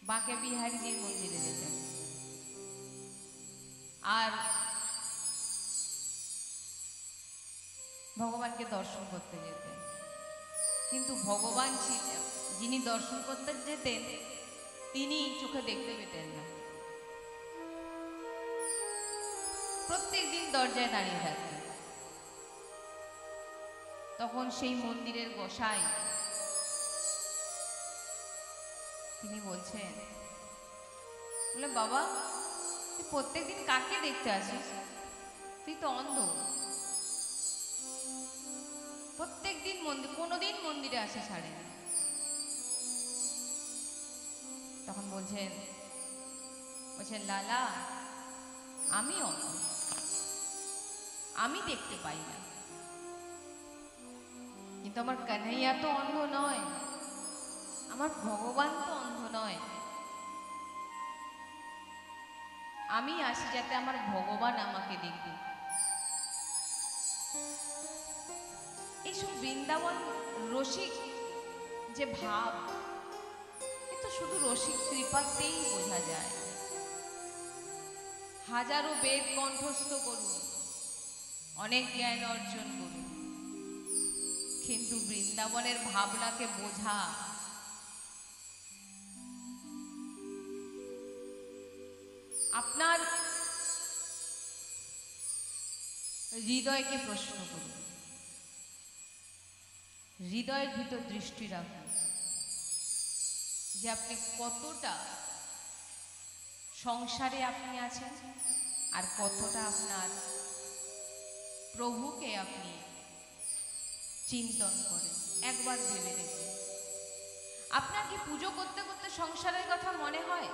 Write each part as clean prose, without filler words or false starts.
বাঁকে বিহারীজির মন্দিরে যেতেন আর ভগবানকে দর্শন করতে যেতেন। কিন্তু ভগবান যিনি দর্শন করতে যেতেন তিনি চোখে দেখতে পেতেন না, প্রত্যেক দিন দরজায় দাঁড়িয়ে থাকতেন। তখন সেই মন্দিরের গোসাই তিনি বলছেন, বলে বাবা তুই প্রত্যেকদিন কাকে দেখতে আসিস? তুই তো অন্ধ, প্রত্যেকদিন কোনোদিন মন্দিরে আসা ছাড়ে না। তখন বলছেন লালা আমি অন্ধ, আমি দেখতে পাই না, কিন্তু আমার কানাইয়া তো অন্ধ নয়, আমার ভগবান তো অন্ধ নয়। আমি আসি যাতে আমার ভগবান আমাকে দেখবে। এইসব বৃন্দাবন রসিক যে ভাব, এ তো শুধু রসিক কৃপাতেই বোঝা যায়। হাজারো বেদ কণ্ঠস্থ করুন, অনেক জ্ঞান অর্জন করুন, কিন্তু বৃন্দাবনের ভাবনাকে বোঝা আপনার হৃদয়কে প্রশ্ন করুন, হৃদয়ের ভিতর দৃষ্টি রাখুন যে আপনি কতটা সংসারে আপনি আছেন আর কতটা আপনার প্রভুকে আপনি চিন্তন করেন। একবার ভেবে দেখুন, আপনার কি পুজো করতে করতে সংসারের কথা মনে হয়?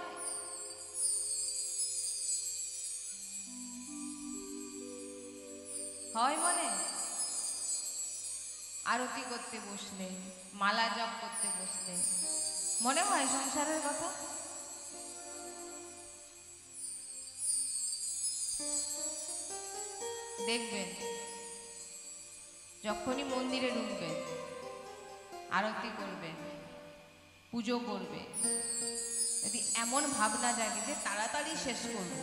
হয় মনে? আরতি করতে বসলে, মালা জপ করতে বসলে মনে হয় সংসারের কথা? দেখবেন যখনই মন্দিরে ঢুকবেন, আরতি করবেন, পুজো করবেন, যদি এমন ভাবনা জাগে যে তাড়াতাড়ি শেষ করব,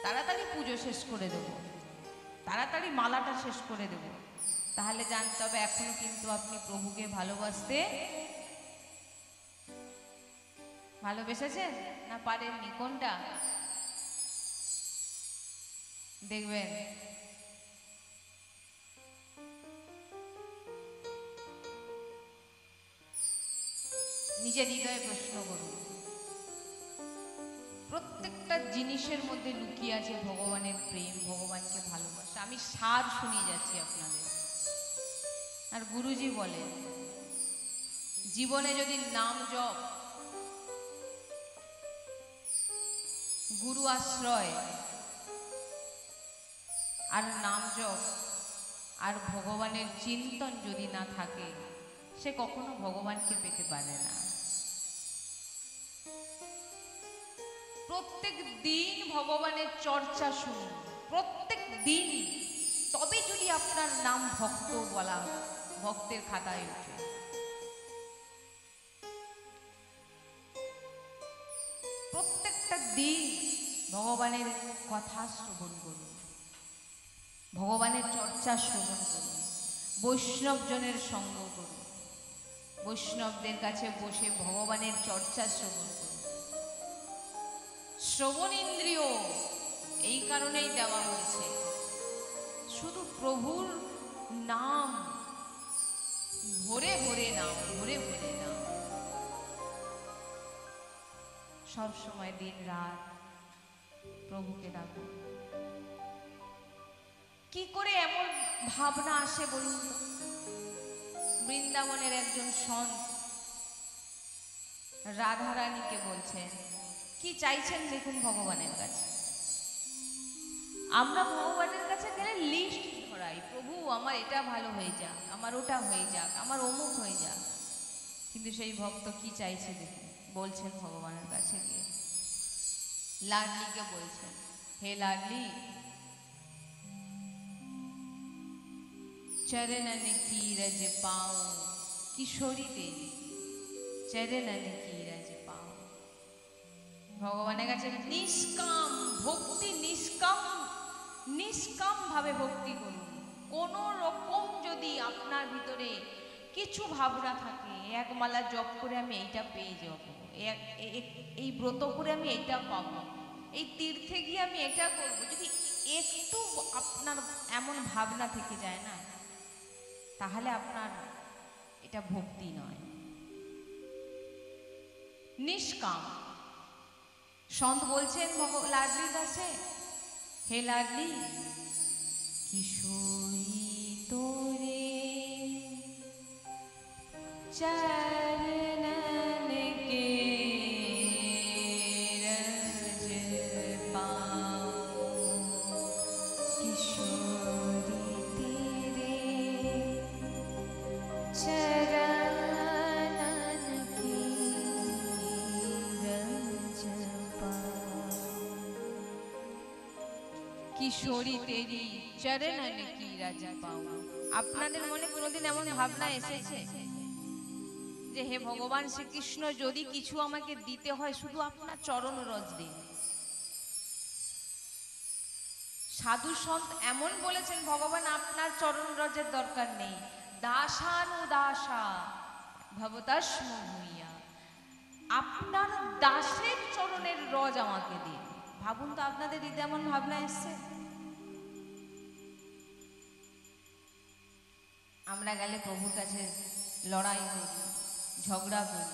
তাড়াতাড়ি পুজো শেষ করে দেব, তাড়াতাড়ি মালাটা শেষ করে দেব, তাহলে জানতে হবে এখনো কিন্তু আপনি প্রভুকে ভালোবেসেছেন না পারেননি। কোনটা? দেখবেন নিজের হৃদয়ে প্রশ্ন করুন, প্রত্যেকটা জিনিসের মধ্যে লুকিয়ে আছে ভগবানের প্রেম, ভগবানকে ভালোবাসা। আমি সার শুনিয়ে যাচ্ছি আপনাদের। আর গুরুজি বলে জীবনে যদি নাম জপ, গুরু আশ্রয় আর নাম জপ আর ভগবানের চিন্তন যদি না থাকে, সে কখনো ভগবানকে পেতে পারে না। প্রত্যেক দিন ভগবানের চর্চা শুনুন, প্রত্যেক দিন, তবে যদি আপনার নাম ভক্ত বলা ভক্তের খাতায় ওঠে। প্রত্যেকটা দিন ভগবানের কথা শ্রবণ করুন, ভগবানের চর্চা শ্রবণ করুন, বৈষ্ণবজনের সঙ্গ করুন, বৈষ্ণবদের কাছে বসে ভগবানের চর্চা শ্রবণ করুন। শ্রবণ ইন্দ্রিয় এই কারণেই দেওয়া হয়েছে, শুধু প্রভুর নাম ভরে ভরে নাও, ভরে ভরে নাও, সব সময় দিন রাত প্রভুকে ডাকো। কি করে এমন ভাবনা আসে বলুন তো? বৃন্দাবনের একজন সন্ত রাধারানীকে বলছেন, কি চাইছেন দেখুন ভগবানের কাছে। আমরা ভগবানের কাছে গেলে লিস্ট ধরাই, প্রভু আমার এটা ভালো হয়ে যাক, আমার ওটা হয়ে যাক, আমার অমুক হয়ে যাক। কিন্তু সেই ভক্ত কি চাইছে দেখুন, বলছেন ভগবানের কাছে গিয়ে, লাডলিকে বলছেন, হে লাডলি, चरण की रज पाऊं किशोरी देवी, চরণন কি রজ পাও। ভগবানের কাছে নিষ্কাম ভক্তি, নিষ্কাম ভাবে ভক্তি করুন। কোনো রকম যদি আপনার ভিতরে কিছু ভাবনা থাকে, এক মালা জপ করে আমি এইটা পেয়ে যাব, এই ব্রত করে আমি এটা পাবো, এই তীর্থে গিয়ে আমি এটা করব, যদি একটু আপনার এমন ভাবনা থেকে যায় না, তাহলে আপনার এটা ভক্তি নয়, নিষ্কাম। সন্ত বলছেন লাডলির কাছে, হে লাডলি কিশোরী তোরে চরণন के रज पाऊं, किशोरी तेरे चरणन की रज पाऊं, किशोरी तेरी चरणन की रज पाऊं। আপনাদের মনে কোনোদিন এমন ভাবনা এসেছে যে হে ভগবান শ্রীকৃষ্ণ, যদি কিছু আমাকে দিতে হয় শুধু আপনার চরণ রজ দিন? সাধু সন্ত এমন বলেছেন, ভগবান আপনার চরণ রজের দরকার নেই, দাসানুদাসা ভবতাস্ম ভূয়া, আপনার দাসের চরণের রজ আমাকে দিন। ভাবুন তো, আপনাদের হৃদয়ে এমন ভাবনা এসছে? আমরা গেলে প্রভুর কাছে লড়াই করি, ঝগড়া করি,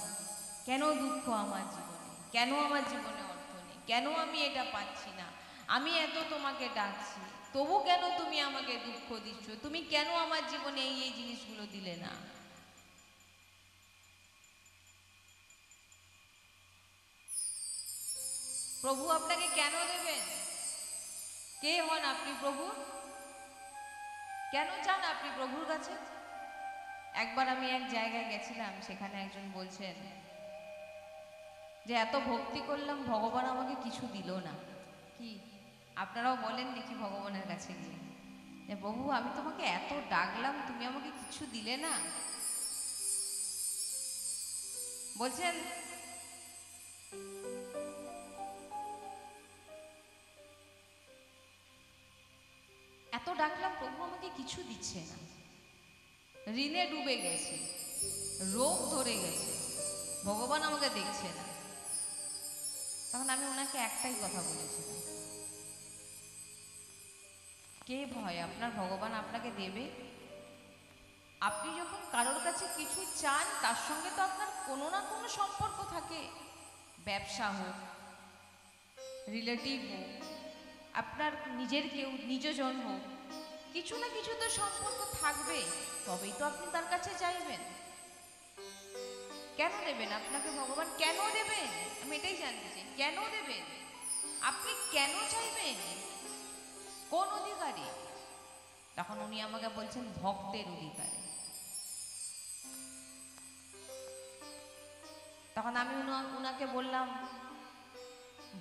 কেন দুঃখ আমার জীবনে, কেন আমার জীবনে অর্থ নেই, কেন আমি এটা পাচ্ছি না, আমি এত তোমাকে ডাকছি তবু কেন তুমি আমাকে দুঃখ দিচ্ছ, তুমি কেন আমার জীবনে এই জিনিসগুলো দিলে না? প্রভু আপনাকে কেন দেবেন? কে হন আপনি প্রভু? কেন চান আপনি প্রভুর কাছে? একবার আমি এক জায়গায় গেছিলাম, সেখানে একজন বলছেন যে এত ভক্তি করলাম, ভগবান আমাকে কিছু দিল না। কি আপনারাও বলেন নাকি ভগবানের কাছে গিয়ে যে প্রভু আমি তোমাকে এত ডাকলাম, তুমি আমাকে কিছু দিলে না? বলছেন এত ডাকলাম, প্রভু আমাকে কিছু দিচ্ছে না, ঋণে ডুবে গেছে, রোগ ধরে গেছে, ভগবান আমাকে দেখছে না। তখন আমি ওনাকে একটাই কথা বলেছিলাম, কে ভয় আপনার ভগবান আপনাকে দেবে? আপনি যখন কারোর কাছে কিছু চান, তার সঙ্গে তো আপনার কোনো না কোনো সম্পর্ক থাকে, ব্যবসা হোক, রিলেটিভ হোক, আপনার নিজের কেউ নিজজন হোক, কিছু না কিছু তো সম্পর্ক থাকবে, তবেই তো আপনি তার কাছে চাইবেন। কেন দেবেন আপনাকে ভগবান? কেন দেবেন? আমি এটাই জানতে চাই, কেন দেবেন? আপনি কেন চাইবেন? কোন অধিকারে? তখন উনি আমাকে বলছেন ভক্তের অধিকারে। তখন আমি উনাকে বললাম,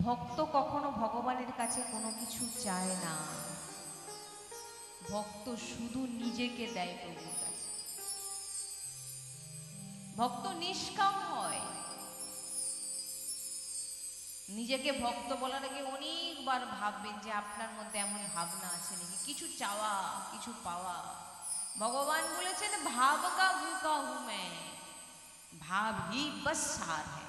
ভক্ত কখনো ভগবানের কাছে কোনো কিছু চায় না, ভক্ত শুধু নিজেকে দেয় প্রভুর কাছে। ভক্ত নিষ্কাম হয়, নিজেকে ভক্ত বলার আগে অনেকবার ভাববেন যে আপনার মধ্যে এমন ভাবনা আছে নাকি, কিছু চাওয়া, কিছু পাওয়া। ভগবান বলেছেন ভাব কা ভুকা হু মে, ভাব হি বস সার है।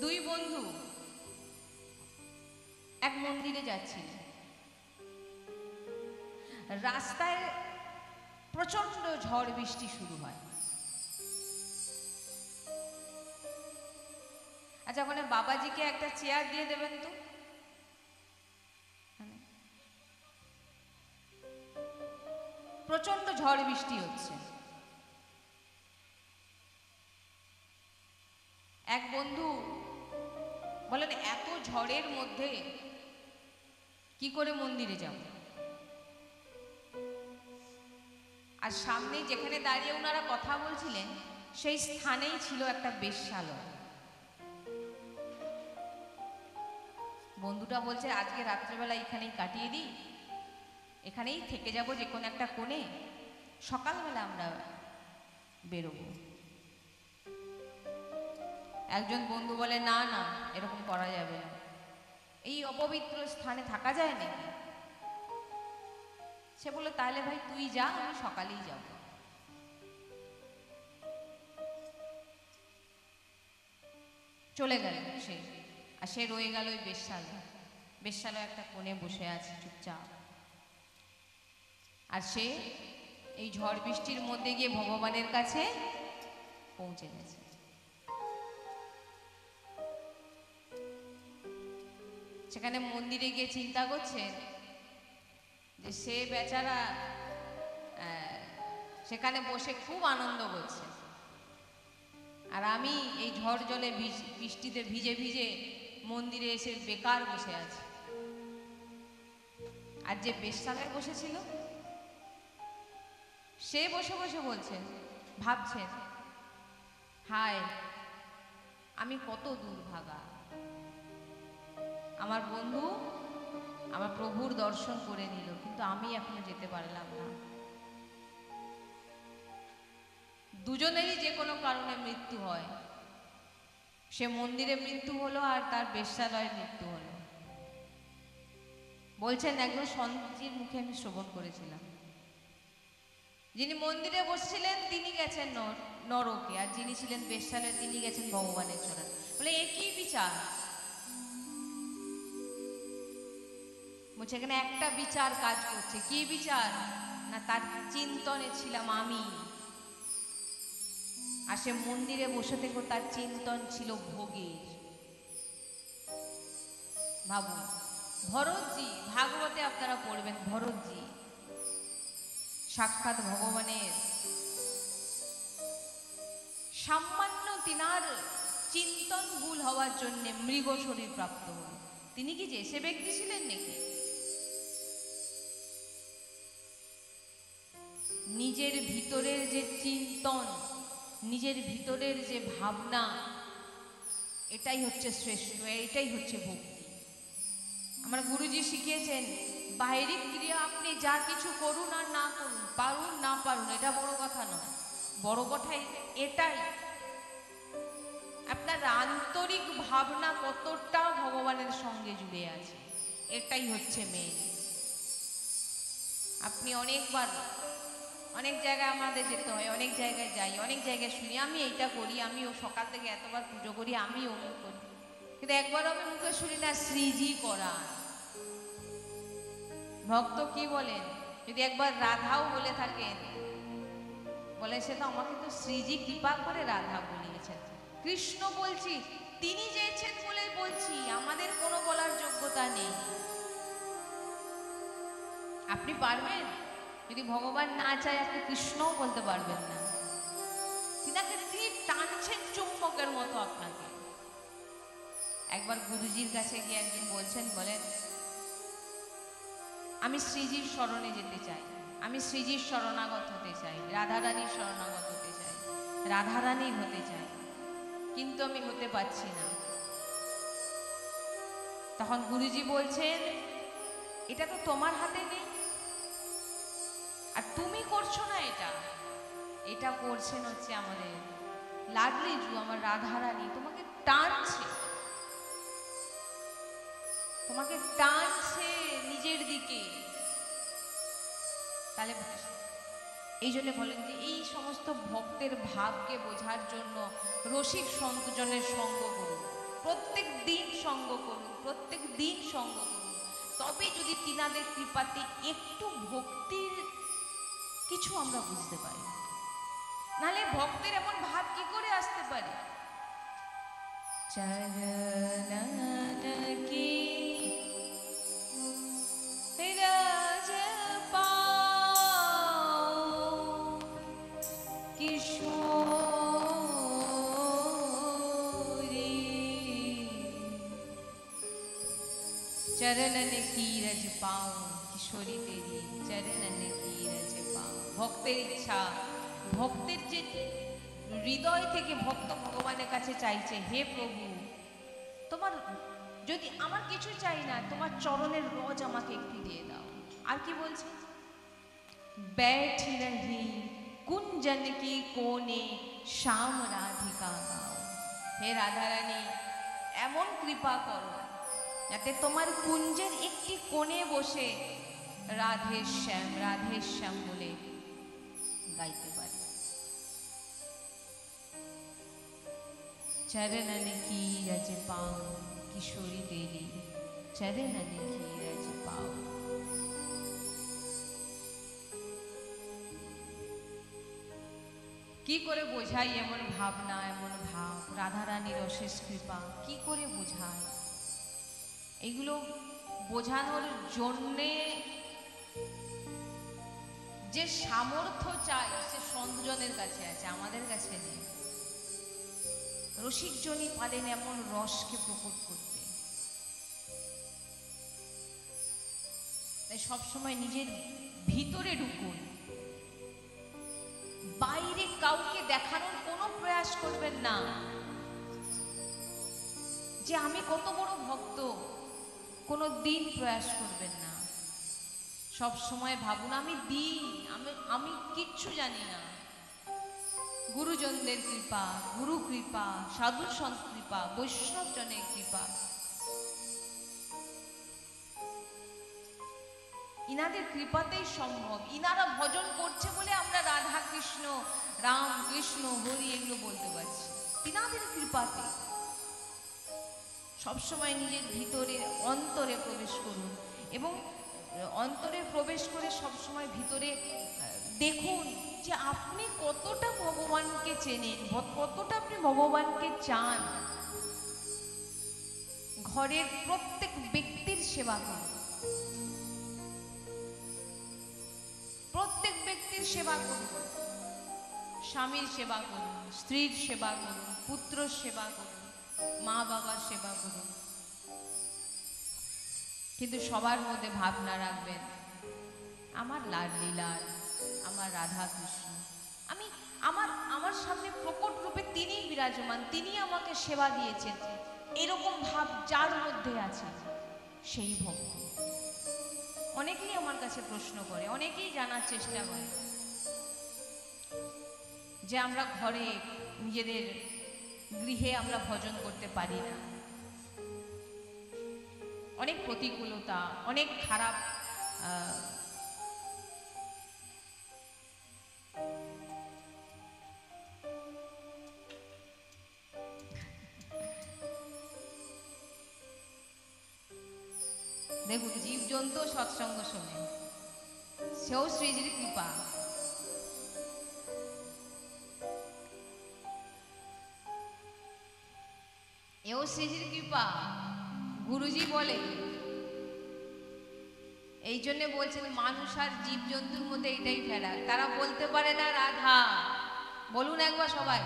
দুই বন্ধু এক মন্দিরে যাচ্ছিল, রাস্তায় প্রচন্ড ঝড় বৃষ্টি শুরু হয়। আচ্ছা, ওখানে বাবাজিকে একটা চেয়ার দিয়ে দেবেন তো। প্রচন্ড ঝড় বৃষ্টি হচ্ছে, এক বন্ধু বলেন এত ঝড়ের মধ্যে কি করে মন্দিরে যাব? আর সামনে যেখানে দাঁড়িয়ে ওনারা কথা বলছিলেন, সেই স্থানেই ছিল একটা বেশ্যালয়। বন্ধুটা বলছে আজকে রাত্রেবেলা এখানেই কাটিয়ে দিই, এখানেই থেকে যাব যে কোনো একটা কোণে, সকালবেলা আমরা বেরোবো। একজন বন্ধু বলে, না না, এরকম করা যাবে না, এই অপবিত্র স্থানে থাকা যায় নাকি? সে বললো, তাহলে ভাই তুই যা, আমি সকালেই যাব। চলে গেল সে, আর সে রয়ে গেল ওই বেশ্যালয় একটা কোণে বসে আছে চুপচাপ। আর সে এই ঝড় বৃষ্টির মধ্যে গিয়ে ভগবানের কাছে পৌঁছে গেছে। সেখানে মন্দিরে গিয়ে চিন্তা করছে যে সে বেচারা সেখানে বসে খুব আনন্দ করছে, আর আমি এই ঝড় জলে বৃষ্টিতে ভিজে ভিজে মন্দিরে এসে বেকার বসে আছি। আর যে বেশ্যালয়ে বসেছিল সে বসে বসে বলছেন, ভাবছেন, হায় আমি কত দুর্ভাগা, আমার বন্ধু আমার প্রভুর দর্শন করে নিল, কিন্তু আমি এখনো যেতে পারলাম না। দুজনেরই যে কোনো কারণে মৃত্যু হয়, সে মন্দিরে মৃত্যু হলো আর তার বেশ্যালয়ে মৃত্যু হলো। বলছেন, একজন সন্ন্যাসীর মুখে আমি শ্রবণ করেছিলাম, যিনি মন্দিরে বসছিলেন তিনি গেছেন নরকে, আর যিনি ছিলেন বেশ্যালয়ে তিনি গেছেন ভগবানের চরণে। বলে, একই বিচার? বলছে, এখানে একটা বিচার কাজ করছে। কি বিচার? না, তার চিন্তনে ছিলাম আমি, আর সে মন্দিরে বসে থেকে তার চিন্তন ছিল ভোগের। ভাবুন, ভরতজি, ভাগবতে আপনারা পড়বেন, ভরতজি সাক্ষাৎ ভগবানের সামান্য তিনার চিন্তন ভুল হওয়ার জন্য মৃগ শরীর প্রাপ্ত হল। তিনি কি যে সে ব্যক্তি ছিলেন নাকি? নিজের ভিতরের যে চিন্তন, নিজের ভিতরের যে ভাবনা, এটাই হচ্ছে শ্রেষ্ঠ, এটাই হচ্ছে ভক্তি। আমার গুরুজি শিখিয়েছেন, বাহিরিক ক্রিয়া আপনি যা কিছু করুন আর না করুন, পারুন না পারুন, এটা বড় কথা নয়। বড় কথাই এটাই আপনার আন্তরিক ভাবনা কতটা ভগবানের সঙ্গে জুড়ে আছে, এটাই হচ্ছে মেন। আপনি অনেকবার অনেক জায়গায় আমাদের যেতে হয়, অনেক জায়গায় যাই, অনেক জায়গায় শুনি আমি এইটা করি, আমি ও সকাল থেকে এতবার পুজো করি, আমি অমুক করি, কিন্তু একবারও আমি মুখে শুনি না শ্রীজি করা। ভক্ত কি বলেন, যদি একবার রাধাও বলে থাকেন, বলে সে তো আমাকে তো শ্রীজি কৃপা করে রাধা বলিয়েছেন। কৃষ্ণ বলছি, তিনি চেয়েছেন বলে বলছি, আমাদের কোনো বলার যোগ্যতা নেই। আপনি পারবেন? যদি ভগবান না চায় আপনি কৃষ্ণও বলতে পারবেন না। তিনি টানছেন চুম্বকের মতো আপনাকে। একবার গুরুজির কাছে গিয়ে একজন বলছেন, বলেন, আমি শ্রীজির শরণে যেতে চাই, আমি শ্রীজির শরণাগত হতে চাই, রাধারানীর শরণাগত হতে চাই, রাধারানীর হতে চাই, কিন্তু আমি হতে পারছি না। তখন গুরুজি বলছেন, এটা তো তোমার হাতে নেই, আর তুমি করছো না, এটা করছেন হচ্ছে আমাদের লাডলি জু, আমার রাধারানী তোমাকে টানছে, তোমাকে টানছে নিজের দিকে। তাহলে এই জন্য বলেন যে এই সমস্ত ভক্তের ভাবকে বোঝার জন্য রসিক সন্তজনের সঙ্গ করুন, প্রত্যেক দিন সঙ্গ করুন, প্রত্যেক দিন সঙ্গ করুন, তবে যদি তিনাদের কৃপাতে একটু ভক্তির কিছু আমরা বুঝতে পারি। নাহলে ভক্তের এমন ভাব কি করে আসতে পারে? চরণ কি রাজ পাও কিশোরী, চরণ কি রজ পাও কিশোরী তেরি, চরণ কি রজ পাও। ভক্তের ইচ্ছা, ভক্তের যে হৃদয় থেকে ভক্ত ভগবানের কাছে চাইছে, হে প্রভু, তোমার যদি আমার কিছু চাই না, তোমার চরণের রজ আমাকে একটু দিয়ে দাও। আর কি বলছে? बैठी रही कुंजन की कोने श्याम राधिका गाओ। হে রাধারানী, এমন কৃপা করো যাতে তোমার কুঞ্জের একটি কোণে বসে রাধে শ্যাম বলে গাইতে পারি। चरणन की रज पाओ किशोरी तेरी, चरणन की रज पाओ। কি করে বোঝাই এমন ভাবনা, এমন ভাব, রাধারানীর অশেষ কৃপা কি করে বোঝায়? এগুলো বোঝানোর জন্যে যে সামর্থ্য চাই সে সন্তজনের কাছে আছে, আমাদের কাছে নেই। রসিকজনই পারেন এমন রসকে প্রকট করতে। তাই সবসময় নিজের ভিতরে ঢুকুন, বাইরে কাউকে দেখানোর কোনো প্রয়াস করবেন না যে আমি কত বড় ভক্ত, কোনো দিন প্রয়াস করবেন না। সব সময় ভাবুন আমি কিচ্ছু জানি না। গুরুজনদের কৃপা, গুরু কৃপা, সাধু সন্ত কৃপা, বৈষ্ণব জনের কৃপা, ইনাদের কৃপাতেই সম্ভব। ইনারা ভজন করছে বলে আমরা রাধা কৃষ্ণ, রাম কৃষ্ণ, হরি এগুলো বলতে পারছি, ইনাদের কৃপাতে। সবসময় নিজের ভিতরে অন্তরে প্রবেশ করুন এবং অন্তরে প্রবেশ করে সবসময় ভিতরে দেখুন যে আপনি কতটা ভগবানকে চেনেন, কতটা আপনি ভগবানকে চান। ঘরের প্রত্যেক ব্যক্তির সেবা করুন, প্রত্যেক ব্যক্তির সেবা করুন, স্বামীর সেবা করুন, স্ত্রীর সেবা করুন, পুত্রর সেবা করুন, মা বাবার সেবা করুন। কিন্তু সবার মধ্যে ভাবনা রাখবেন আমার লাডলি লাল, আমার রাধা কৃষ্ণ, আমার সামনে প্রকট রূপে তিনিই বিরাজমান, তিনি আমাকে সেবা দিয়েছেন। এরকম ভাব যার মধ্যে আছে সেই ভক্ত। অনেকেই আমার কাছে প্রশ্ন করে, অনেকেই জানার চেষ্টা করে যে আমরা ঘরে নিজেদের গৃহে আমরা ভজন করতে পারি না, অনেক প্রতিকূলতা, অনেক খারাপ দেখুন জীবজন্তু সৎসঙ্গ শোনে, সেও শ্রীজির কৃপা। এও শ্রীজির কৃপা। গুরুজি বলে, এই জন্য বলছেন মানুষ আর জীবজন্তুর মধ্যে এটাই ফেরা, তারা বলতে পারে না রাধা। বলুন একবার সবাই,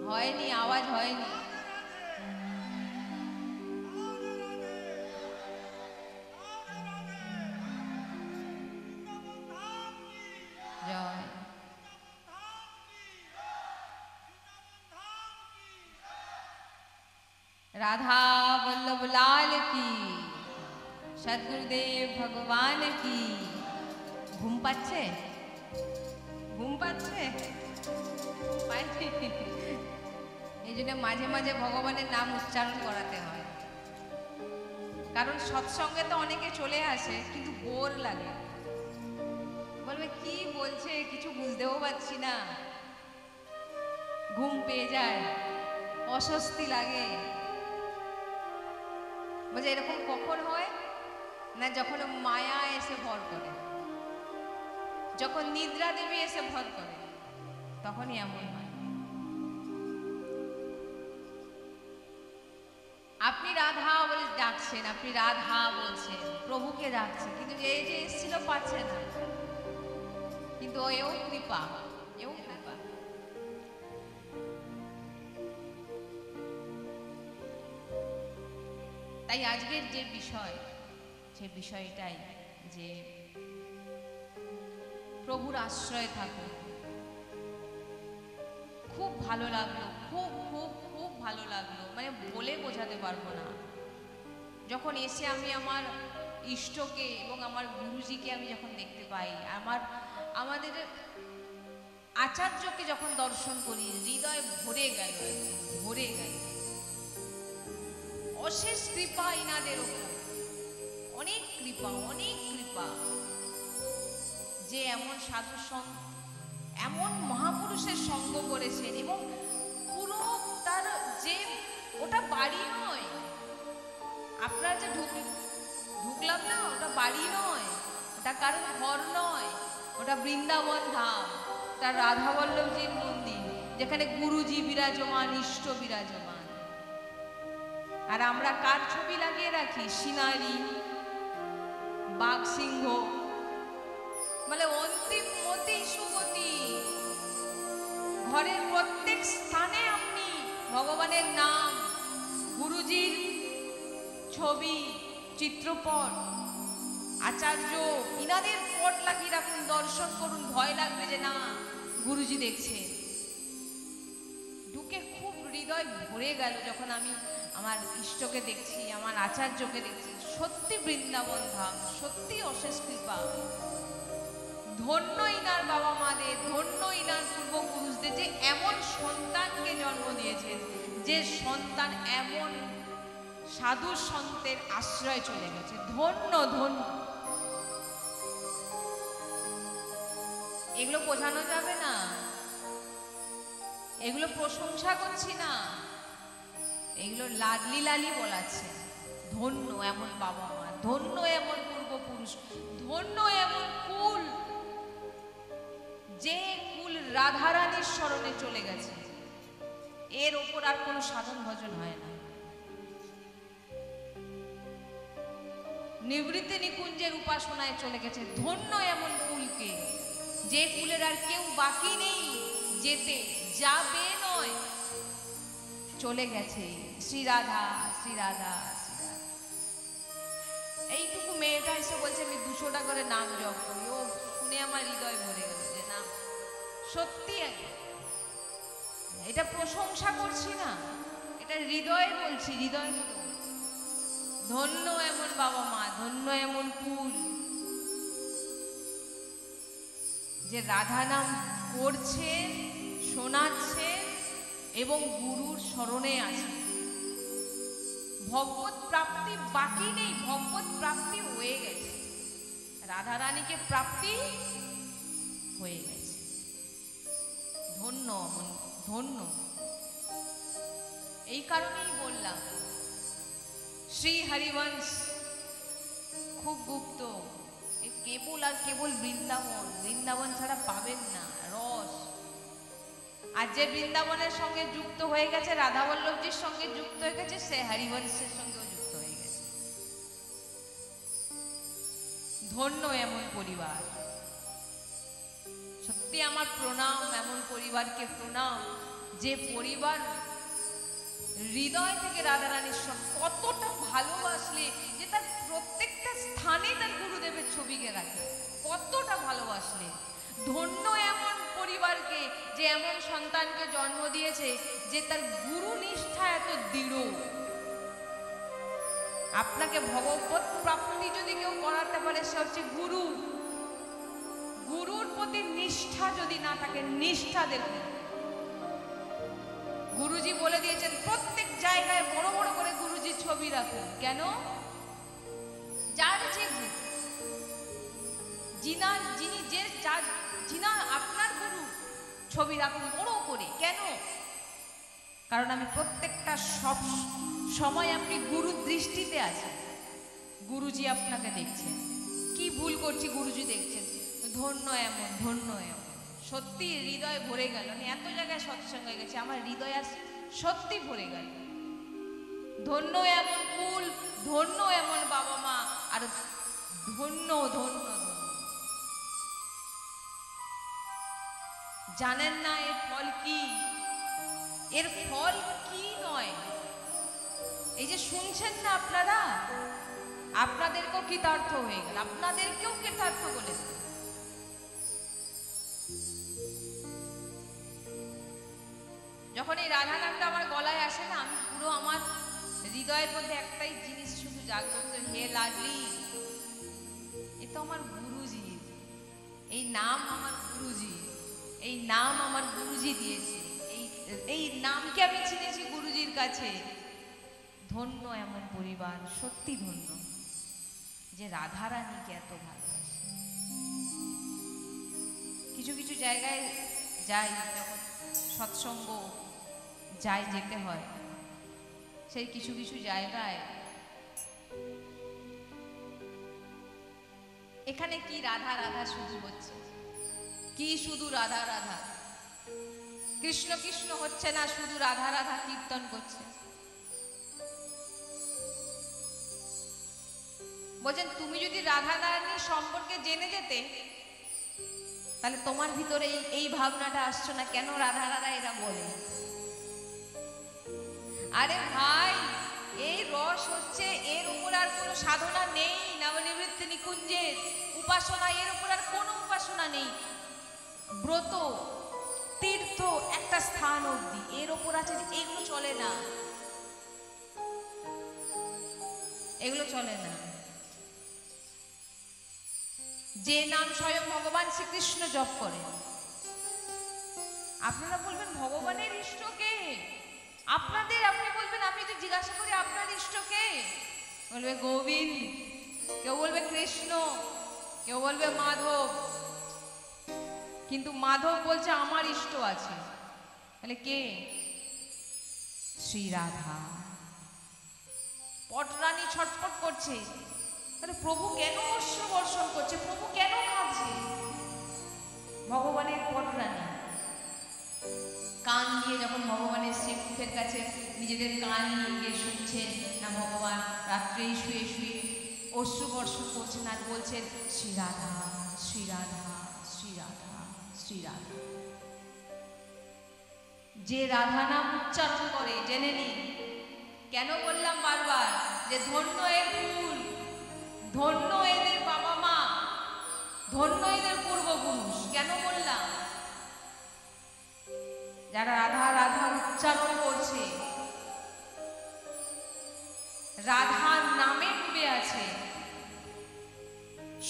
হয়নি, আওয়াজ হয়নি। राधा वल्लभ लाल की, सद्गुरुदेव भगवान की। घुम पाচ্ছে, ঘুম পাচ্ছে? এই জন্য মাঝে মাঝে ভগবানের নাম উচ্চারণ করাতে হয়, কারণ সৎসঙ্গে তো অনেকে চলে আসে কিন্তু বোর লাগে, বলবে কি বলছে কিছু বুঝতেও পারছি না, ঘুম পেয়ে যায়, অস্বস্তি লাগে। বলছে এরকম কখন হয় না, যখন মায়া এসে ভর করে, যখন নিদ্রা দেবী এসে ভর করে, তখনই এমন হয়। আপনি রাধা বলে ডাকছেন, আপনি রাধা বলছেন, প্রভুকে ডাকছেন, কিন্তু এই যে এসেছিল পাচ্ছে না, কিন্তু এও কৃপা, এও কৃপা। তাই আজকের যে বিষয়, সে বিষয়টাই যে প্রভুর আশ্রয়ে থাকুন। খুব ভালো লাগলো, খুব খুব খুব ভালো লাগলো, মানে বলে বোঝাতে পারবো না। যখন এসে আমি আমার ইষ্টকে এবং আমার গুরুজিকে আমি যখন দেখতে পাই, আমাদের আচার্যকে যখন দর্শন করি, হৃদয় ভরে গেল, ভরে গেল। অশেষ কৃপা ইনাদের ওপর, অনেক কৃপা, অনেক কৃপা, যে এমন সাধু সঙ্গ, এমন মহাপুরুষের সঙ্গ করেছেন। এবং পুরো তার যে ওটা বাড়ি নয়, আপনারা যে ঢুকলাম না, ওটা বাড়ি নয়, ওটা কারোর ঘর নয়, ওটা বৃন্দাবন ধাম, তার রাধা বল্লভজির মন্দির, যেখানে গুরুজি বিরাজমান, ইষ্ট বিরাজমান। আর আমরা কার ছবি লাগিয়ে রাখি? সিনারি, বাঘ, সিংহ, মানে অন্তিম মতি সুমতি। ঘরের প্রত্যেক স্থানে আপনি ভগবানের নাম, গুরুজির ছবি, চিত্রপট, আচার্য, ইনাদের পট লাগিয়ে রাখুন, দর্শন করুন, ভয় লাগবে যে না গুরুজি দেখছে। ঢুকে খুব হৃদয় ভরে গেল যখন আমি আমার ইষ্টকে দেখছি, আমার আচার্যকে দেখছি। সত্যি বৃন্দাবন ধাম, সত্যি অশেষ কৃপা। ধন্য ইনার বাবা মাদের, ধন্য ইনার পূর্বপুরুষদের, যে এমন সন্তানকে জন্ম দিয়েছেন, যে সন্তান এমন সাধু সন্তের আশ্রয় চলে গেছে। ধন্য ধন্য। এগুলো বোঝানো যাবে না, এগুলো প্রশংসা করছি না, এগুলো লাডলি লালি বলাচ্ছে। ধন্য এমন বাবা মা, ধন্য এমন পূর্বপুরুষ, ধন্য এমন কুল, যে কুল রাধারানীর শরণে চলে গেছে। এর ওপর আর কোনো সাধন ভজন হয় না। নিবৃত্তি নিকুঞ্জের উপাসনায় চলে গেছে। ধন্য এমন কুলকে, যে কুলের আর কেউ বাকি নেই যেতে, যাবে নয়, চলে গেছে। শ্রীরাধা শ্রীরাধা শ্রীরাধা। এইটুকু মেয়েটা এসে বলছে আমি 200টা করে নাম জপ করি। ও শুনে আমার হৃদয় ভরে গেল যে না, সত্যি এটা প্রশংসা করছি না, এটা হৃদয়ে বলছি, হৃদয় থেকে বলছি। ধন্য এমন বাবা মা, ধন্য এমন কুল, যে রাধা নাম করছেন, শোনাচ্ছেন এবং গুরুর শরণে আছে। ভগবত প্রাপ্তি বাকি নেই, ভগবত প্রাপ্তি হয়ে গেছে, রাধা রানীকে প্রাপ্তি হয়ে গেছে। ধন্য ধন্য। এই কারণেই বললাম শ্রী হরিবংশ খুব গুপ্ত, কেবল আর কেবল বৃন্দাবন, বৃন্দাবন ছাড়া পাবেন না রস। আর যে বৃন্দাবনের সঙ্গে যুক্ত হয়ে গেছে, রাধা বল্লভজির সঙ্গে যুক্ত হয়ে গেছে, সে হরিবংশের সঙ্গেও যুক্ত হয়ে গেছে। ধন্য এমন পরিবার। সত্যি আমার প্রণাম এমন পরিবারকে, প্রণাম যে পরিবার হৃদয় থেকে রাধারানীর সঙ্গে কতটা ভালোবাসলে, যে তার প্রত্যেকটা স্থানে তার গুরুদেবের ছবিকে রাখে, কতটা ভালোবাসলে। ধন্য এমন পরিবারকে, যে এমন সন্তানকে জন্ম দিয়েছে, যে তার গুরু নিষ্ঠা এত দৃঢ়। আপনাকে ভগবত প্রাপ্তি যদি কেউ করাতে পারে, সে হচ্ছে গুরু। গুরুর প্রতি নিষ্ঠা যদি না থাকে, নিষ্ঠা দেখুন, গুরুজি বলে দিয়েছেন প্রত্যেক জায়গায় বড় বড় করে গুরুজির ছবি রাখুন। কেন? যার যে যিনি আপনার গুরু, ছবি রাখুন বড় করে। কেন? কারণ আমি প্রত্যেকটা সব সময় আপনি গুরুর দৃষ্টিতে আছেন, গুরুজি আপনাকে দেখছেন। কি ভুল করছি গুরুজি দেখছেন। ধন্য এমন, ধন্য এমন। সত্যি হৃদয় ভরে গেল। আমি এত জায়গায় সৎসঙ্গ হয়ে গেছে, আমার হৃদয় আজ সত্যি ভরে গেল। ধন্য এমন কুল, ধন্য এমন বাবা মা, আর ধন্য ধন্য ধন্য। জানেন না এর ফল কি? এর ফল কি নয়, এই যে শুনছেন না আপনারা, আপনাদেরকেও কৃতার্থ হয়ে গেল, আপনাদেরকেও কৃতার্থ বলে। যখন এই রাধা নামটা আমার গলায় আসে না, আমি পুরো আমার হৃদয়ের মধ্যে একটাই জিনিস শুধু জাগ্রত, হে লাডলি তো আমার গুরুজি, এই নাম আমার গুরুজি, এই নাম আমার গুরুজি দিয়েছে, এই নামকে আমি চিনেছি গুরুজির কাছে। ধন্য এমন পরিবার, সত্যি ধন্য যে রাধারানীকে এত ভালোবাসে। কিছু কিছু জায়গায় যাই, যখন সৎসঙ্গ যাই, যেতে হয়, সেই কিছু কিছু জায়গায় এখানে কি রাধা রাধা শুধু হচ্ছে, কি শুধু রাধা রাধা, কৃষ্ণ কৃষ্ণ হচ্ছে না, শুধু রাধা রাধা কীর্তন করছে। বলছেন তুমি যদি রাধা রানীর সম্পর্কে জেনে যেতে, তাহলে তোমার ভিতরে এই ভাবনাটা আসছো না, কেন রাধা রাধা এরা বলে। আরে ভাই, এই রস হচ্ছে, এর উপর আর কোনো সাধনা নেই। নবনিবৃত্তি নিকুঞ্জের উপাসনা, এর উপর আর কোনো উপাসনা নেই। ব্রত, তীর্থ, একটা স্থান অবধি, এর উপর আছে, এগুলো চলে না, এগুলো চলে না। যে নাম স্বয়ং ভগবান শ্রীকৃষ্ণ জপ করে, আপনারা বলবেন ভগবানের ইষ্ট কে? আপনাদের, আপনি বলবেন, আমি তো জিজ্ঞাসা করি আপনার ইষ্ট কে? বলবে গোবিন্দ, কেউ বলবে কৃষ্ণ, কেউ বলবে মাধব। কিন্তু মাধব বলছে আমার ইষ্ট আছে, তাহলে কে? শ্রী রাধা। পটরানী ছটফট করছে, তাহলে প্রভু কেন অশ্রু বর্ষণ করছে, প্রভু কেন কাঁদছে? ভগবানের পটরানী কান দিয়ে যখন ভগবানের শ্রীমুখের কাছে নিজেদের কান নিয়ে গিয়ে শুনছেন না, ভগবান রাত্রেই শুয়ে শুয়ে অশ্রু বর্ষণ করছেন আর বলছেন শ্রী রাধা, শ্রী রাধা, শ্রী রাধা, শ্রী রাধা। যে রাধা নাম উচ্চারণ করে, জেনে নিন কেন বললাম বারবার যে ধন্য এর কুল, ধন্য এদের বাবা মা, ধন্য এদের পূর্বপুরুষ। কেন বললাম? যারা রাধা রাধা উচ্চারণ করছে, রাধার নামে ডুবে আছে,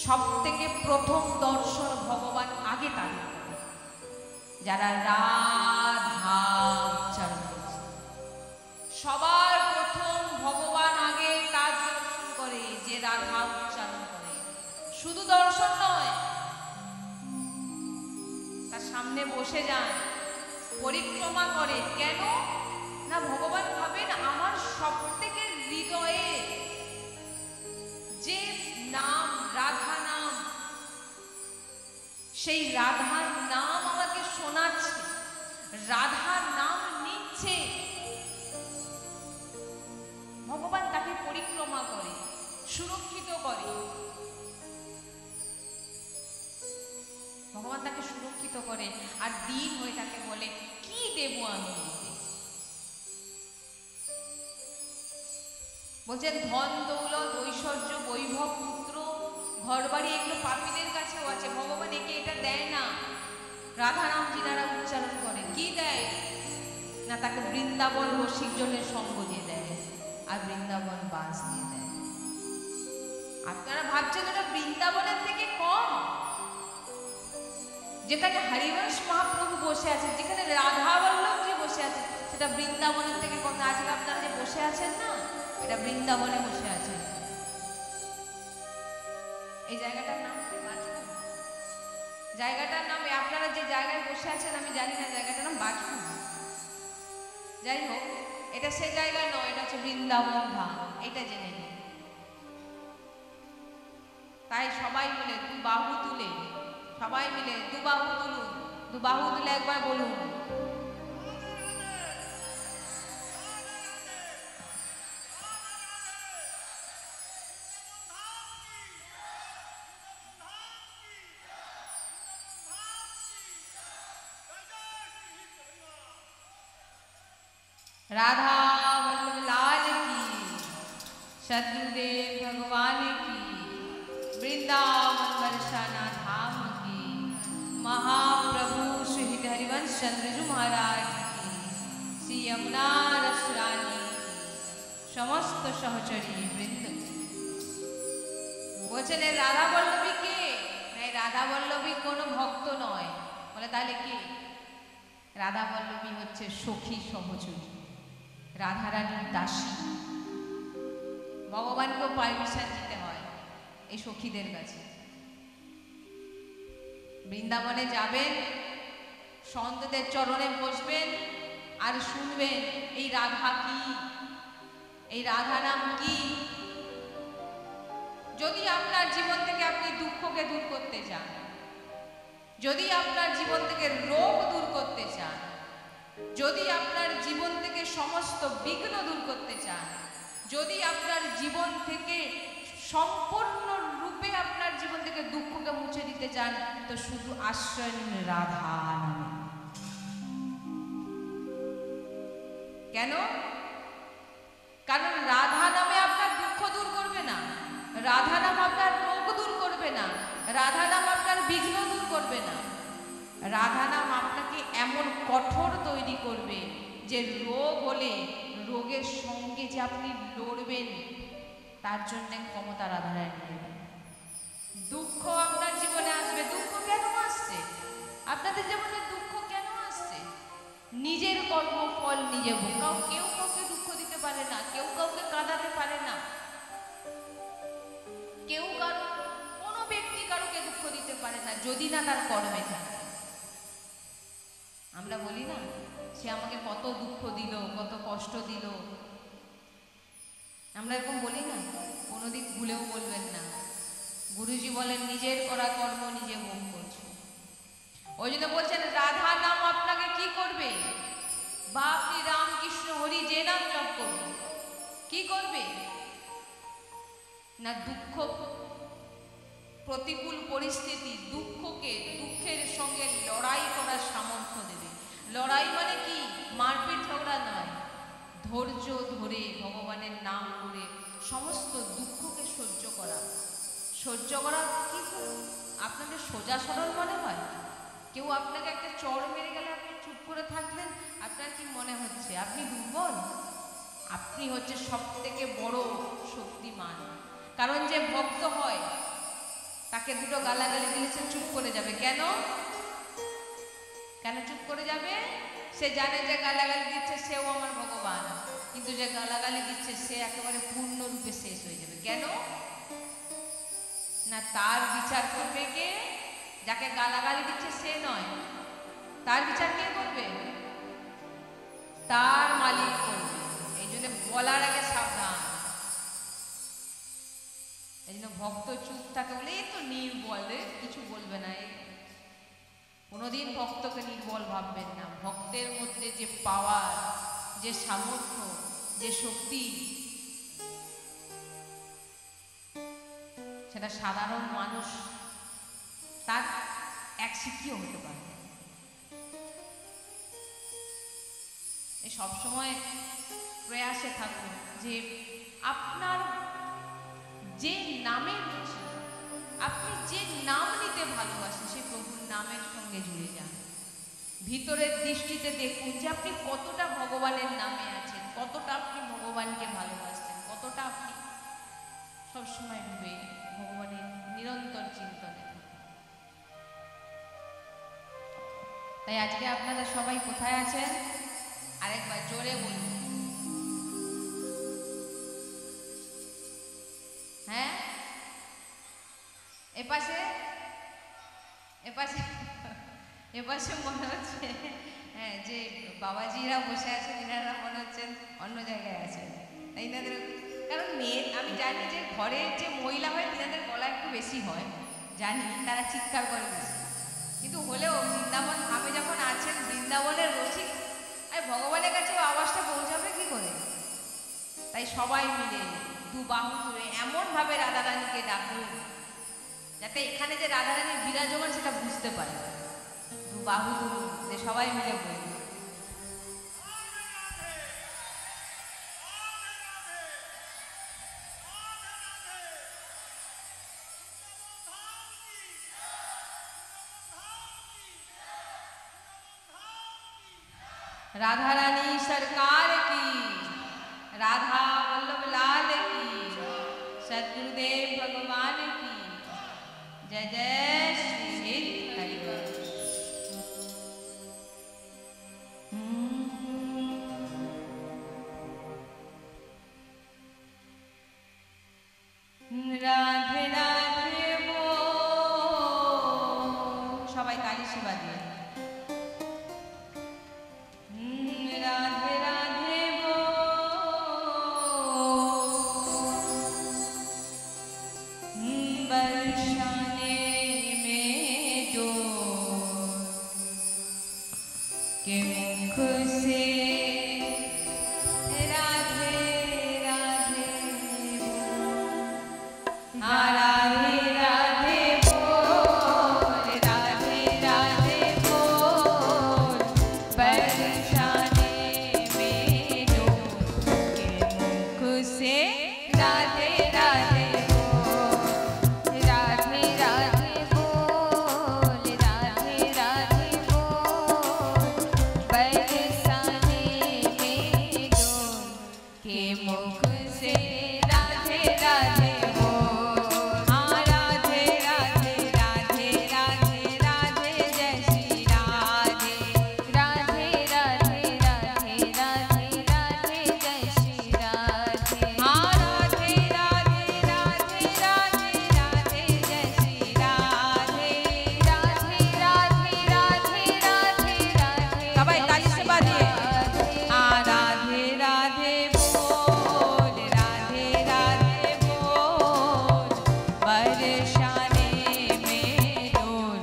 সব থেকে প্রথম দর্শন ভগবান আগে তাদের করে, যারা রাধা উচ্চারণ করছে। সবার প্রথম ভগবান আগে তার দর্শন করে যে রাধা উচ্চারণ করে। শুধু দর্শন নয়, তার সামনে বসে যান, পরিক্রমা করে। কেন না, ভগবান ভাবেন আমার সব থেকে হৃদয়ে যে নাম, রাধা নাম, সেই রাধার নাম আমাকে শোনাচ্ছে, রাধার নাম নিচ্ছে। ভগবান তাকে পরিক্রমা করে, সুরক্ষিত করে। ভগবান তাকে সুরক্ষিত করে আর দিন হয়ে তাকে বলে কি দেব আমি দিতে। বলছেন ধন দৌলত, ঐশ্বর্য, বৈভব, পুত্র, ঘর বাড়ি, এগুলো পাপীদের কাছেও আছে, ভগবান একে এটা দেয় না। রাধা নাম যিনারা উচ্চারণ করে, কি দেয় না, তাকে বৃন্দাবন রসিকজনের সঙ্গ দিয়ে দেয় আর বৃন্দাবন বাস দিয়ে দেয়। আপনারা ভাবছেন ওটা বৃন্দাবনের থেকে কম? যেখানে হরিবংশ মহাপ্রভু বসে আছেন, যেখানে রাধা বল্লভজি বসে আছেন, সেটা বৃন্দাবনের থেকে কত? আজকে আপনারা যে বসে আছেন না, এটা বৃন্দাবনে বসে আছেন। এই জায়গাটার নাম কি? বাজপুর। জায়গাটার নাম, আপনারা যে জায়গায় বসে আছেন আমি জানি না, জায়গাটার নাম বাজপুর। যাই হোক, এটা সে জায়গা নয়, এটা হচ্ছে বৃন্দাবন ধাম, এটা জেনে নিন। তাই সবাই মিলে দু বাহু তুলে, সবাই মিলে দু বাহু তুলুন, দু বাহু তুলে একবার বলুন राधा वल्लभ लाल की, सद्गुरुदेव भगवान की, वृंदावन बरसाना धाम की, महाप्रभु श्री हरिवंश चंद्र जी महाराज की, श्री यमुना रस रानी की, समस्त सहचरी वृंद। বলছেন এর রাধা বল্লভী কে? এই রাধা বল্লভী কোনো ভক্ত নয়। বলে তাহলে কে? রাধা বল্লভী হচ্ছে সখী সহচরী, রাধারানীর দাসী। ভগবানকেও পারমিশন দিতে হয় এই সখীদের কাছে। বৃন্দাবনে যাবেন, সন্তদের চরণে বসবেন আর শুনবেন এই রাধা কি, এই রাধা নাম কি। যদি আপনার জীবন থেকে আপনি দুঃখকে দূর করতে চান, যদি আপনার জীবন থেকে রোগ দূর করতে চান, যদি আপনার জীবন থেকে সমস্ত বিঘ্ন দূর করতে চান, যদি আপনার জীবন থেকে সম্পূর্ণ রূপে আপনার জীবন থেকে দুঃখকে মুছে দিতে চান, তো শুধু আশ্রয় নিন রাধা নামে। কেন? কারণ রাধা নামে আপনার দুঃখ দূর করবে না, রাধা নাম আপনার রোগ দূর করবে না, রাধা নাম আপনার বিঘ্ন দূর করবে না। রাধা নাম আপনাকে এমন কঠোর তৈরি করবে যে রোগ হলে রোগের সঙ্গে যে আপনি লড়বেন তার জন্য ক্ষমতা রাধারানী দেবে। দুঃখ আপনার জীবনে আসবে, দুঃখ কেন আসছে? আপনাদের জীবনে দুঃখ কেন আসছে? নিজের কর্ম ফল নিজে ভোগ। কেউ কাউকে দুঃখ দিতে পারে না, কেউ কাউকে কাঁদাতে পারে না, কেউ কারো কোনো ব্যক্তি কারোকে দুঃখ দিতে পারে না যদি না তার কর্মে থাকে। আমরা বলি না সে আমাকে কত দুঃখ দিল, কত কষ্ট দিল, আমরা এরকম বলি না? কোনোদিন ভুলেও বলবেন না। গুরুজি বলেন নিজের করা কর্ম নিজে ভোগ করছে। ওই জন্য বলছেন রাধা নাম আপনাকে কি করবে? বা আপনি রাম কৃষ্ণ হরি যে নাম জপ করবে, কি করবে না? দুঃখ, প্রতিকূল পরিস্থিতি, দুঃখকে দুঃখের সঙ্গে লড়াই করার সামর্থ্য দেবে। লড়াই মানে কি? মারপিট ঝগড়া নয়, ধৈর্য ধরে ভগবানের নাম করে সমস্ত দুঃখকে সহ্য করা। সহ্য করা কি আপনাদের সোজা সরল মনে হয়? কেউ আপনাকে একটা চড় মেরে গেলে আপনি চুপ করে থাকলেন, আপনার কি মনে হচ্ছে আপনি দুর্বল? আপনি হচ্ছে সব থেকে বড় শক্তিমান। কারণ যে ভক্ত হয় তাকে দুটো গালাগালি দিলে সে চুপ করে যাবে। কেন? কেন চুপ করে যাবে? সে জানে যে গালাগালি দিচ্ছে সেও আমার ভগবান, কিন্তু যে গালাগালি দিচ্ছে সে একেবারে পূর্ণরূপে শেষ হয়ে যাবে। কেন না? তার বিচার করবে কে? যাকে গালাগালি দিচ্ছে সে নয়, তার বিচার কে করবে? তার মালিক করবে। এই জন্য বলার আগে সাবধান। এই জন্য ভক্ত চুপ থাকে বলে এই তো নির্বল, কিছু বলবে না। কোনোদিন ভক্তকে নির্বল ভাববেন না। ভক্তের মধ্যে যে পাওয়ার, যে সামর্থ্য, যে শক্তি, সেটা সাধারণ মানুষ তার এক সিকিও হতে পারে। এই সবসময় প্রয়াসে থাকুন যে আপনার যে নামের, আপনি যে নাম নিতে ভালোবাসেন সেই প্রভুর নামের সঙ্গে জুড়ে যান। ভিতরের দৃষ্টিতে দেখুন যে আপনি কতটা ভগবানের নামে আছেন, কতটা আপনি ভগবানকে ভালোবাসেন, কতটা আপনি সবসময় ডুবে ভগবানের নিরন্তর চিন্তনে থাকেন। তাই আজকে আপনারা সবাই কোথায় আছেন আরেকবার জোরে বলুন। হ্যাঁ, এপাশে এপাশে এপাশে মনে হচ্ছে হ্যাঁ যে বাবাজিরা বসে আছেন, এনারা মনে হচ্ছেন অন্য জায়গায় আছেন। এনাদের কারণ মেয়ে, আমি জানি যে ঘরের যে মহিলা হয় তিনাদের গলা একটু বেশি হয়, জানি তারা চিৎকার করে বেশি, কিন্তু হলেও বৃন্দাবন ধামে যখন আছেন, বৃন্দাবনের রসিক, আর ভগবানের কাছে আওয়াজটা পৌঁছাবে কি করে? তাই সবাই মিলে দু বাহু তুলে এমনভাবে রাধারানীকে ডাকুন যাতে এখানে যে রাধারানী বিরাজমান সেটা বুঝতে পারে। দু বাহু তুলুন, সবাই মিলে বলুন राधा रानी सरकार की, राधा वल्लभ लाल की, सद्गुरुदेव भगवान की। जय जय श्री हरिवंश। राधे राधे बोल, सबाई ताली सेवा दिए। राधे राधे बोल, बरसाने में जो के मुख से राधे राधे बोल। राधे राधे बोल, राधे राधे बोल, बरसाने में जो के मुख से राधे राधे बोल। राधे राधे बोल, राधे राधे बोल, बरसाने में जो के मुख से राधे राधे बोल। हाँ राधे राधे राधे राधे राधे जय श्री राधे। राधे राधे राधे राधे राधे जय श्री राधे। हाँ राधे राधे राधे राधे राधे जय श्री राधे। राधे राधे राधे राधे राधे सबाई ताली से बाजिए। हाँ राधे राधे बोल, राधे राधे बोल, बरसाने में डोल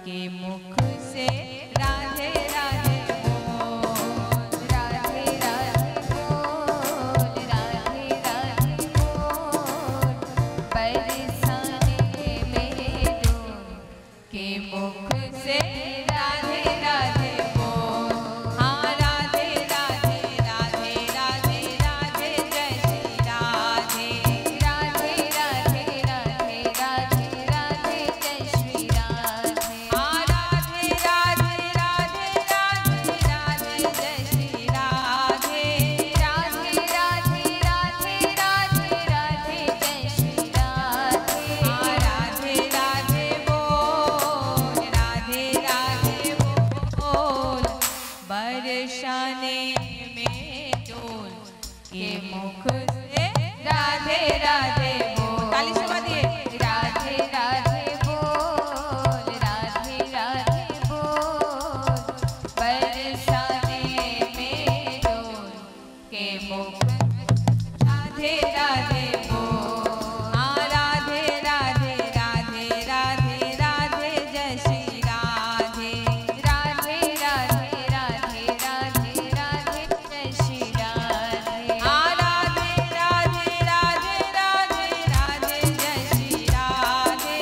के मुख से राधे राधे बोल। राधे राधे बोल, राधे राधे बोल, बरसाने में डोल के मुख से राधे राधे बोल। हाँ राधे राधे राधे राधे राधे जय श्री राधे। राधे राधे राधे राधे राधे जय श्री राधे। हाँ राधे राधे राधे राधे राधे जय श्री राधे। राधे राधे राधे राधे राधे जय श्री राधे। हाँ राधे राधे बोल, राधे राधे बोल, बरसाने में डोल के मुख से राधे राधे बोल। ताली से बाजिए। राधे राधे बोल, राधे राधे बोल, बरसाने में डोल के मुख राधे राधे बोल। हाँ राधे राधे राधे राधे राधे जय श्री राधे। राधे राधे राधे राधे राधे जय श्री राधे। हाँ राधे राधे राधे राधे राधे जय श्री राधे।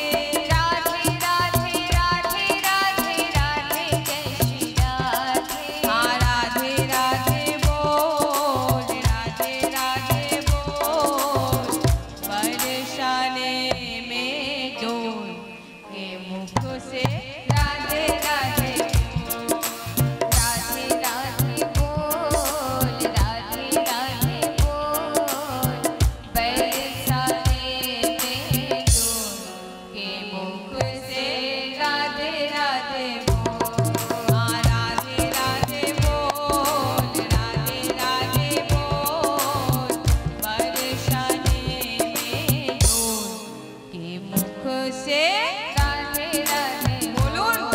राधे राधे राधे राधे राधे जय श्री राधे। हाँ राधे राधे बोल, राधे राधे बोल, बरसाने में डोल के मुख से राधे राधे बोल। राधे राधे बोल, राधे राधे बोल, बरसाने में डोल के मुख से राधे राधे बोल। हाँ राधे राधे बोल, राधे राधे बोल, बरसाने में डोल के मुख से राधे राधे बोलून।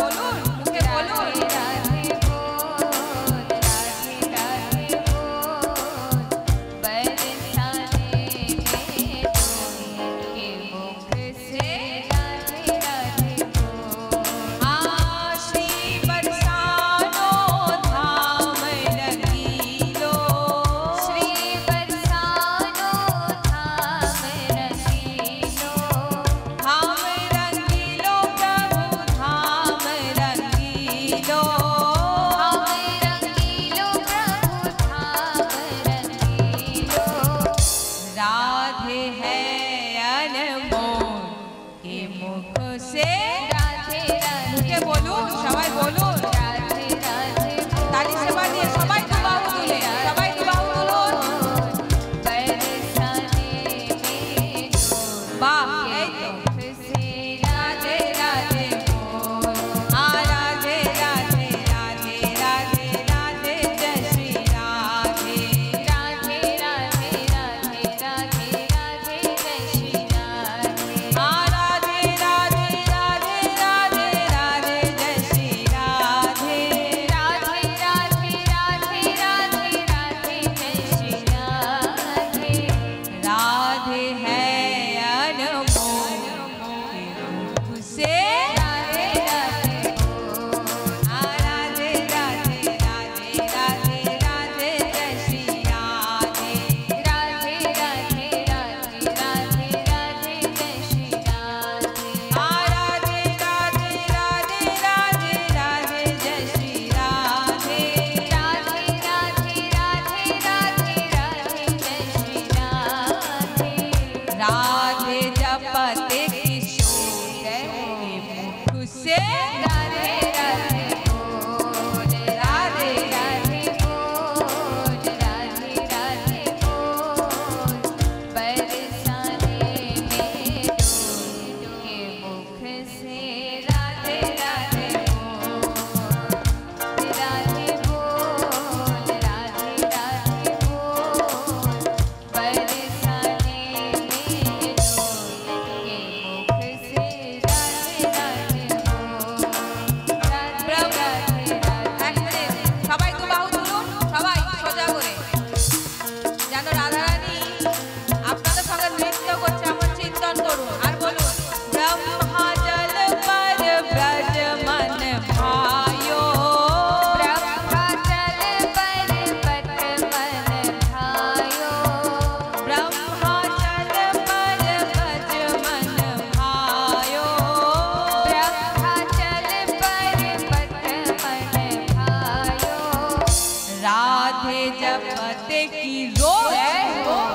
जपते की रोज